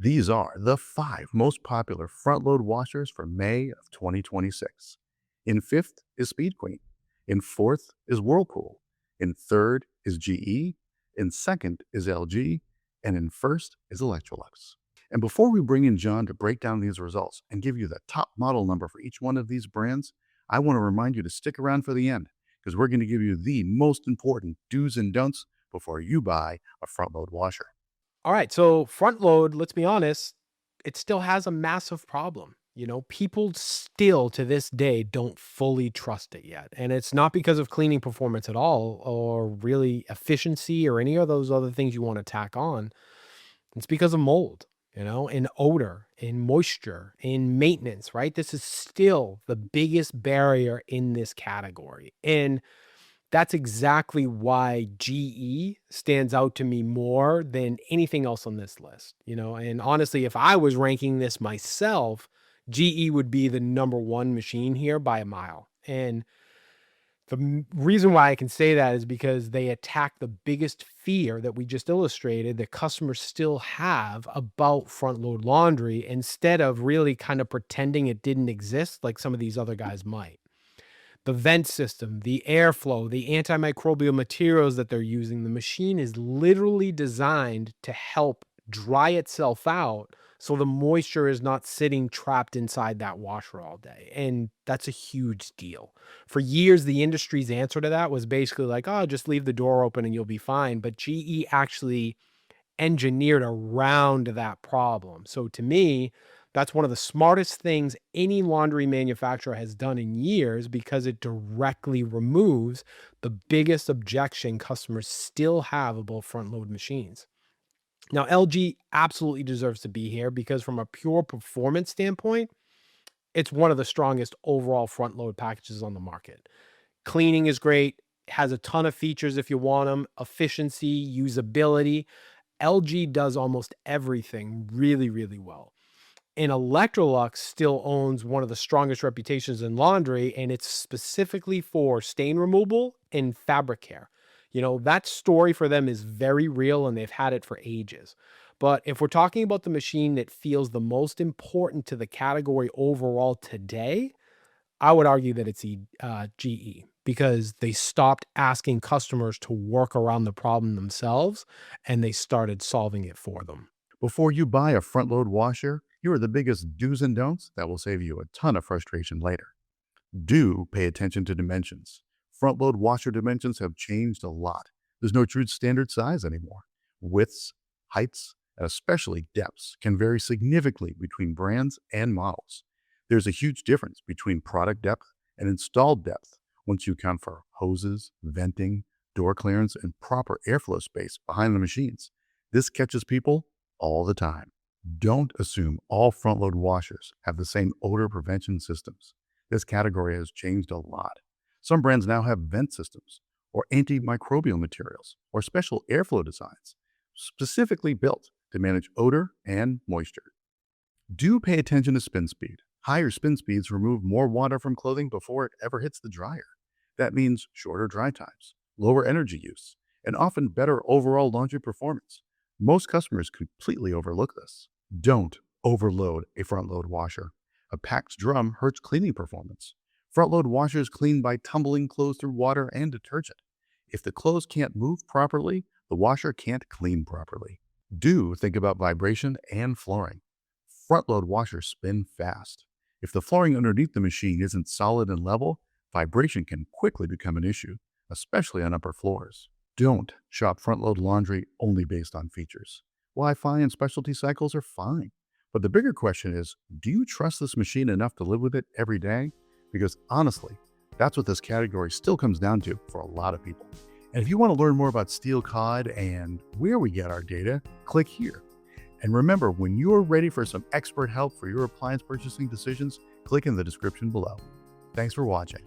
These are the 5 most popular front-load washers for May of 2026. In 5th is Speed Queen. In 4th is Whirlpool. In 3rd is GE. In 2nd is LG. And in 1st is Electrolux. And before we bring in John to break down these results and give you the top model number for each one of these brands, I want to remind you to stick around for the end because we're going to give you the most important do's and don'ts before you buy a front-load washer. All right, so front load, let's be honest, it still has a massive problem. People still to this day don't fully trust it yet. And it's not because of cleaning performance at all or really efficiency or any of those other things you want to tack on. It's because of mold, and odor, and moisture, and maintenance, right? This is still the biggest barrier in this category. And that's exactly why GE stands out to me more than anything else on this list, and honestly, if I was ranking this myself, GE would be the number one machine here by a mile. And the reason why I can say that is because they attack the biggest fear that we just illustrated that customers still have about front load laundry instead of really kind of pretending it didn't exist like some of these other guys might. The vent system, the airflow, the antimicrobial materials that they're using, the machine is literally designed to help dry itself out so the moisture is not sitting trapped inside that washer all day. And that's a huge deal. For years, the industry's answer to that was basically like, oh, just leave the door open and you'll be fine. But GE actually engineered around that problem. So to me, that's one of the smartest things any laundry manufacturer has done in years because it directly removes the biggest objection customers still have about front load machines. Now, LG absolutely deserves to be here because from a pure performance standpoint, it's one of the strongest overall front load packages on the market. Cleaning is great, has a ton of features if you want them, efficiency, usability. LG does almost everything really, really well. And Electrolux still owns one of the strongest reputations in laundry, and it's specifically for stain removal and fabric care. That story for them is very real, and they've had it for ages. But if we're talking about the machine that feels the most important to the category overall today, I would argue that it's GE because they stopped asking customers to work around the problem themselves and they started solving it for them. Before you buy a front-load washer, here are the biggest do's and don'ts that will save you a ton of frustration later. Do pay attention to dimensions. Front-load washer dimensions have changed a lot. There's no true standard size anymore. Widths, heights, and especially depths can vary significantly between brands and models. There's a huge difference between product depth and installed depth once you account for hoses, venting, door clearance, and proper airflow space behind the machines. This catches people all the time. Don't assume all front-load washers have the same odor prevention systems. This category has changed a lot. Some brands now have vent systems, or antimicrobial materials, or special airflow designs, specifically built to manage odor and moisture. Do pay attention to spin speed. Higher spin speeds remove more water from clothing before it ever hits the dryer. That means shorter dry times, lower energy use, and often better overall laundry performance. Most customers completely overlook this. Don't overload a front-load washer. A packed drum hurts cleaning performance. Front-load washers clean by tumbling clothes through water and detergent. If the clothes can't move properly, the washer can't clean properly. Do think about vibration and flooring. Front-load washers spin fast. If the flooring underneath the machine isn't solid and level, vibration can quickly become an issue, especially on upper floors. Don't shop front-load laundry only based on features. Wi-Fi and specialty cycles are fine. But the bigger question is, do you trust this machine enough to live with it every day? Because honestly, that's what this category still comes down to for a lot of people. And if you want to learn more about Steel Cod and where we get our data, click here. And remember, when you are ready for some expert help for your appliance purchasing decisions, click in the description below. Thanks for watching.